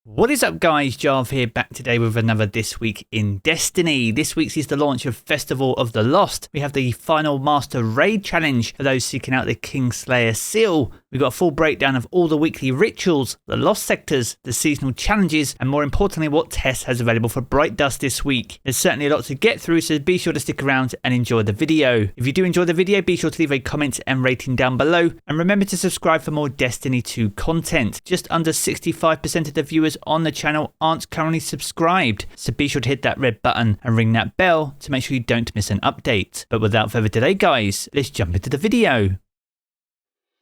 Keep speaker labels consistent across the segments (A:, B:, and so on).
A: What is up guys, Jarv here, back today with another This Week in Destiny. This week's is the launch of Festival of the Lost. We have the final Master Raid Challenge for those seeking out the Kingslayer seal. We've got a full breakdown of all the weekly rituals, the lost sectors, the seasonal challenges, and more importantly what Tess has available for Bright Dust this week. There's certainly a lot to get through, so be sure to stick around and enjoy the video. If you do enjoy the video, be sure to leave a comment and rating down below, and remember to subscribe for more Destiny 2 content. Just under 65% of the viewers on the channel aren't currently subscribed, so be sure to hit that red button and ring that bell to make sure you don't miss an update. But without further delay guys, let's jump into the video.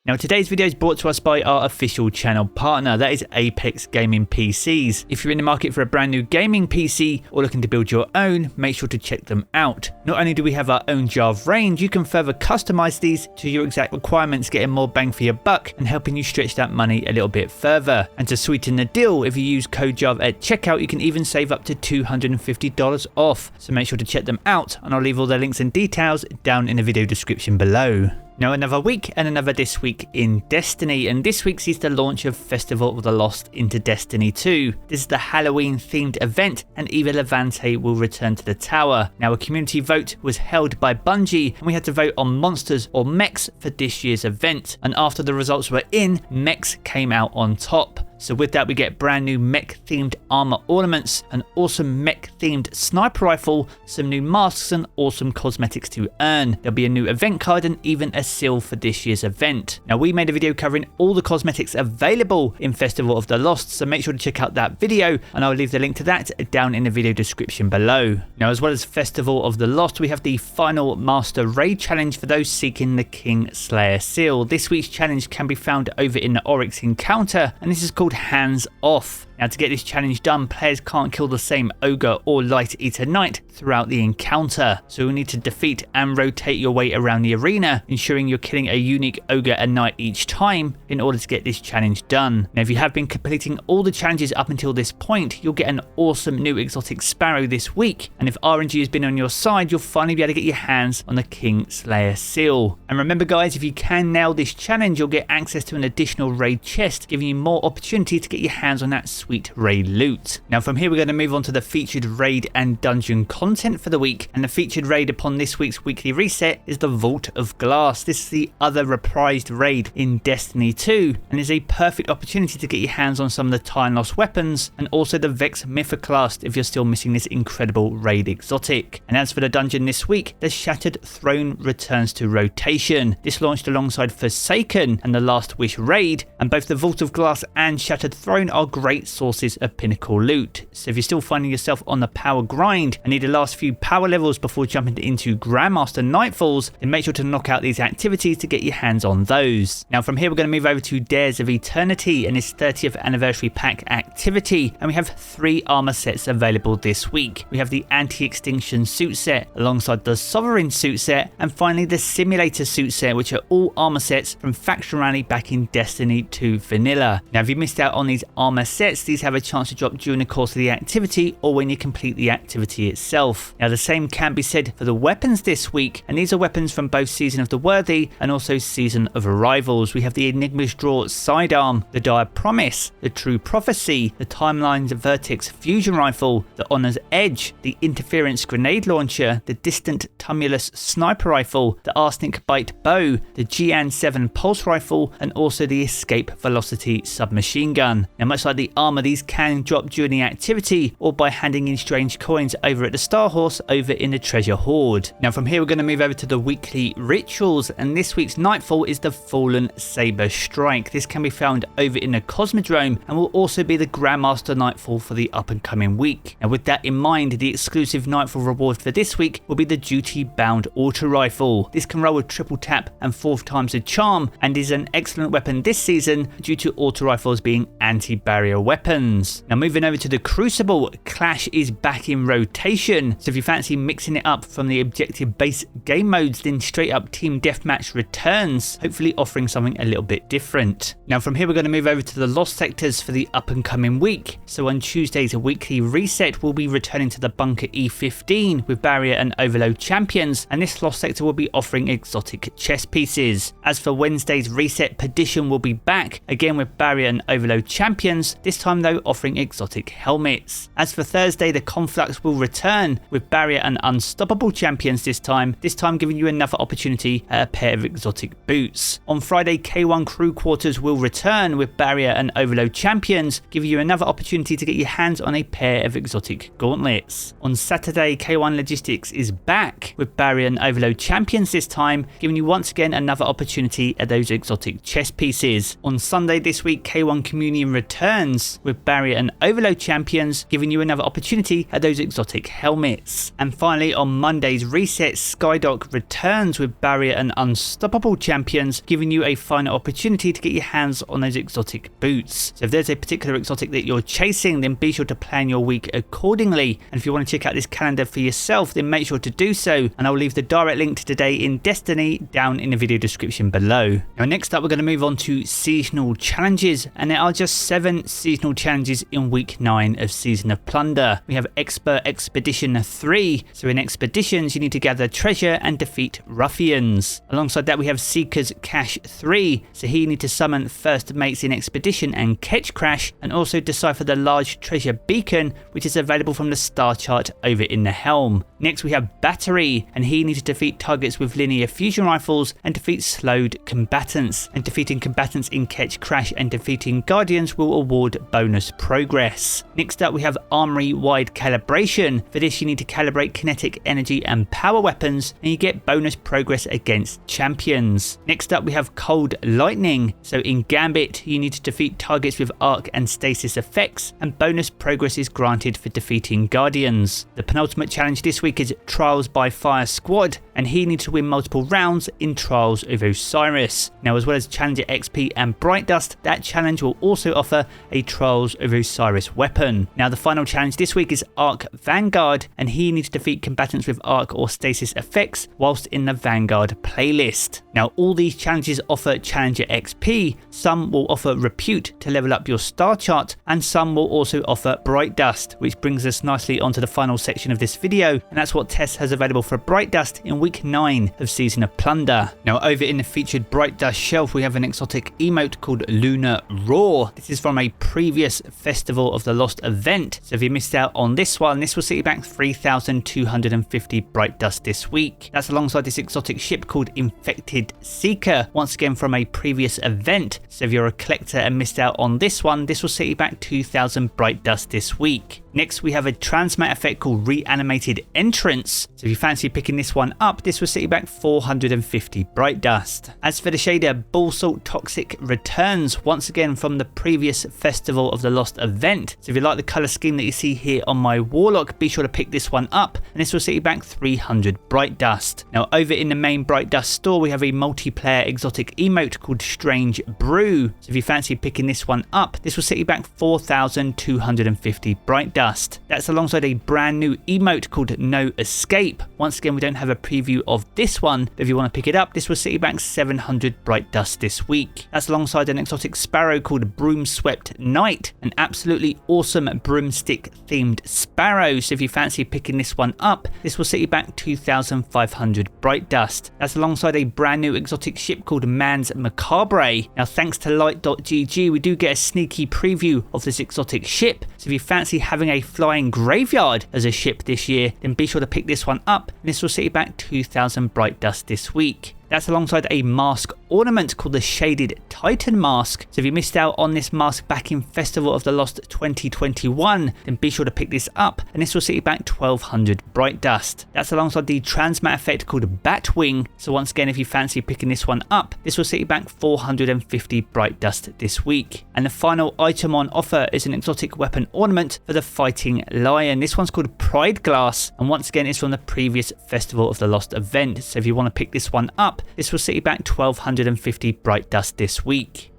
A: Now today's video is brought to us by our official channel partner, that is Apex Gaming PCs. If you're in the market for a brand new gaming PC or looking to build your own, make sure to check them out. Not only do we have our own Jarv range, you can further customize these to your exact requirements, getting more bang for your buck and helping you stretch that money a little bit further. And to sweeten the deal, if you use code Jarv at checkout, you can even save up to $250 off. So make sure to check them out, and I'll leave all the links and details down in the video description below. Now another week and another This Week in Destiny, and this week sees the launch of Festival of the Lost into Destiny 2. This is the Halloween themed event, and Eva Levante will return to the tower. Now a community vote was held by Bungie, and we had to vote on monsters or mechs for this year's event, and after the results were in, mechs came out on top. So with that we get brand new mech themed armor ornaments, an awesome mech themed sniper rifle, some new masks and awesome cosmetics to earn. There'll be a new event card and even a seal for this year's event. Now we made a video covering all the cosmetics available in Festival of the Lost, so make sure to check out that video, and I'll leave the link to that down in the video description below. Now as well as Festival of the Lost, we have the final Master Raid Challenge for those seeking the Kingslayer seal. This week's challenge can be found over in the Oryx encounter, and this is called Hands Off. Now to get this challenge done, players can't kill the same ogre or light eater knight throughout the encounter, so you'll need to defeat and rotate your way around the arena, ensuring you're killing a unique ogre and knight each time in order to get this challenge done. Now if you have been completing all the challenges up until this point, you'll get an awesome new exotic sparrow this week, and if RNG has been on your side, you'll finally be able to get your hands on the Kingslayer seal. And remember guys, if you can nail this challenge, you'll get access to an additional raid chest, giving you more opportunity to get your hands on that sweet raid loot. Now from here we're going to move on to the featured raid and dungeon content for the week, and the featured raid upon this week's weekly reset is the Vault of Glass. This is the other reprised raid in Destiny 2 and is a perfect opportunity to get your hands on some of the time lost weapons and also the Vex Mythoclast if you're still missing this incredible raid exotic. And as for the dungeon this week, the Shattered Throne returns to rotation. This launched alongside Forsaken and the Last Wish raid, and both the Vault of Glass and Shattered Throne are great sources of pinnacle loot. So if you're still finding yourself on the power grind and need the last few power levels before jumping into Grandmaster Nightfalls, then make sure to knock out these activities to get your hands on those. Now from here we're going to move over to Dares of Eternity and its 30th anniversary pack activity, and we have 3 armor sets available this week. We have the Anti-Extinction suit set alongside the Sovereign suit set, and finally the Simulator suit set, which are all armor sets from Faction Rally back in Destiny 2 Vanilla. Now if you missed out on these armor sets, these have a chance to drop during the course of the activity or when you complete the activity itself. Now the same can be said for the weapons this week, and these are weapons from both Season of the Worthy and also Season of Arrivals. We have the Enigma's Draw sidearm, the Dire Promise, the True Prophecy, the Timeline's Vertex fusion rifle, the Honor's Edge, the Interference grenade launcher, the Distant Tumulus sniper rifle, the Arsenic Bite bow, the GN7 pulse rifle, and also the Escape Velocity submachine gun. Now much like the armor, these can drop during the activity or by handing in strange coins over at the Star Horse over in the Treasure Hoard. Now from here we're going to move over to the weekly rituals, and this week's nightfall is the Fallen Saber Strike. This can be found over in the Cosmodrome and will also be the Grandmaster Nightfall for the up and coming week. Now with that in mind, the exclusive nightfall reward for this week will be the Duty Bound Auto Rifle. This can roll with triple tap and 4 times the charm, and is an excellent weapon this season due to auto rifles being anti-barrier weapons. Now moving over to the Crucible, Clash is back in rotation, so if you fancy mixing it up from the objective based game modes, then straight up Team Deathmatch returns, hopefully offering something a little bit different. Now from here we're going to move over to the Lost Sectors for the up and coming week. So on Tuesday's weekly reset we'll be returning to the Bunker E15 with Barrier and Overload champions, and this Lost Sector will be offering exotic chess pieces. As for Wednesday's reset, Perdition will be back again with Barrier and Overload champions, this time time though offering exotic helmets. As for Thursday, the Conflux will return with Barrier and Unstoppable champions this time giving you another opportunity at a pair of exotic boots. On Friday, K1 Crew Quarters will return with Barrier and Overload champions, giving you another opportunity to get your hands on a pair of exotic gauntlets. On Saturday, K1 Logistics is back with Barrier and Overload champions this time, giving you once again another opportunity at those exotic chest pieces. On Sunday this week, K1 Communion returns with Barrier and Overload champions, giving you another opportunity at those exotic helmets. And finally, on Monday's reset, Skye returns with Barrier and Unstoppable champions, giving you a final opportunity to get your hands on those exotic boots. So if there's a particular exotic that you're chasing, then be sure to plan your week accordingly. And if you want to check out this calendar for yourself, then make sure to do so. And I'll leave the direct link to Today in Destiny down in the video description below. Now next up, we're going to move on to seasonal challenges, and there are just 7 seasonal challenges in week 9 of Season of Plunder. We have Expert Expedition 3. So in expeditions, you need to gather treasure and defeat ruffians. Alongside that, we have Seeker's Cache 3. So here you need to summon first mates in expedition and catch Crash, and also decipher the large treasure beacon, which is available from the star chart over in the helm. Next, we have Battery, and here you need to defeat targets with linear fusion rifles and defeat slowed combatants. And defeating combatants in Catch Crash and defeating guardians will award bonus progress. Next up, we have Armory Wide Calibration. For this, you need to calibrate kinetic energy and power weapons, and you get bonus progress against champions. Next up, we have Cold Lightning. So in Gambit, you need to defeat targets with arc and stasis effects, and bonus progress is granted for defeating guardians. The penultimate challenge this week is Trials by Fire Squad, and here you need to win multiple rounds in Trials of Osiris. Now, as well as Challenger XP and Bright Dust, that challenge will also offer a Trials of Osiris weapon. Now, the final challenge this week is Arc Vanguard, and here you need to defeat combatants with arc or stasis effects whilst in the Vanguard playlist. Now, all these challenges offer Challenger XP, some will offer Repute to level up your star chart, and some will also offer Bright Dust, which brings us nicely onto the final section of this video, and that's what Tess has available for Bright Dust in week 9 of Season of Plunder. Now, over in the featured Bright Dust shelf, we have an exotic emote called Lunar Roar. This is from a previous Festival of the Lost event, so if you missed out on this one, this will set you back 3,250 Bright Dust this week. That's alongside this exotic ship called Infected Seeker, once again from a previous event, so if you're a collector and missed out on this one, this will set you back 2,000 Bright Dust this week. Next, we have a transmat effect called Reanimated Entrance. So if you fancy picking this one up, this will set you back 450 Bright Dust. As for the shader, Ballsalt Toxic returns once again from the previous Festival of the Lost event. So if you like the colour scheme that you see here on my Warlock, be sure to pick this one up, and this will set you back 300 Bright Dust. Now, over in the main Bright Dust store, we have a multiplayer exotic emote called Strange Brew. So if you fancy picking this one up, this will set you back 4,250 Bright Dust. That's alongside a brand new emote called No Escape. Once again, we don't have a preview of this one, but if you want to pick it up, this will set you back 700 Bright Dust this week. That's alongside an exotic sparrow called Broomswept Knight, an absolutely awesome broomstick themed sparrow. So if you fancy picking this one up, this will set you back 2,500 Bright Dust. That's alongside a brand new exotic ship called Mans Macabre. Now, thanks to Light.gg, we do get a sneaky preview of this exotic ship. So if you fancy having a flying graveyard as a ship this year, then be sure to pick this one up, and this will set you back 2,000 Bright Dust this week. That's alongside a mask ornament called the Shaded Titan Mask. So if you missed out on this mask back in Festival of the Lost 2021, then be sure to pick this up, and this will set you back 1,200 Bright Dust. That's alongside the transmat effect called Batwing. So once again, if you fancy picking this one up, this will set you back 450 Bright Dust this week. And the final item on offer is an exotic weapon ornament for the Fighting Lion. This one's called Pride Glass, and once again, it's from the previous Festival of the Lost event. So if you want to pick this one up, this will set you back 1,250 Bright Dust this week.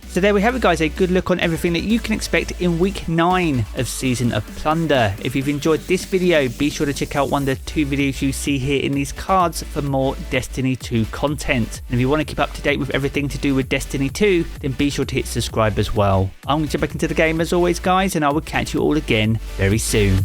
A: So there we have it, guys, a good look on everything that you can expect in week 9 of Season of Plunder. If you've enjoyed this video, be sure to check out one of the 2 videos you see here in these cards for more Destiny 2 content. And if you want to keep up to date with everything to do with Destiny 2, then be sure to hit subscribe as well. I'm going to jump back into the game as always, guys, and I will catch you all again very soon.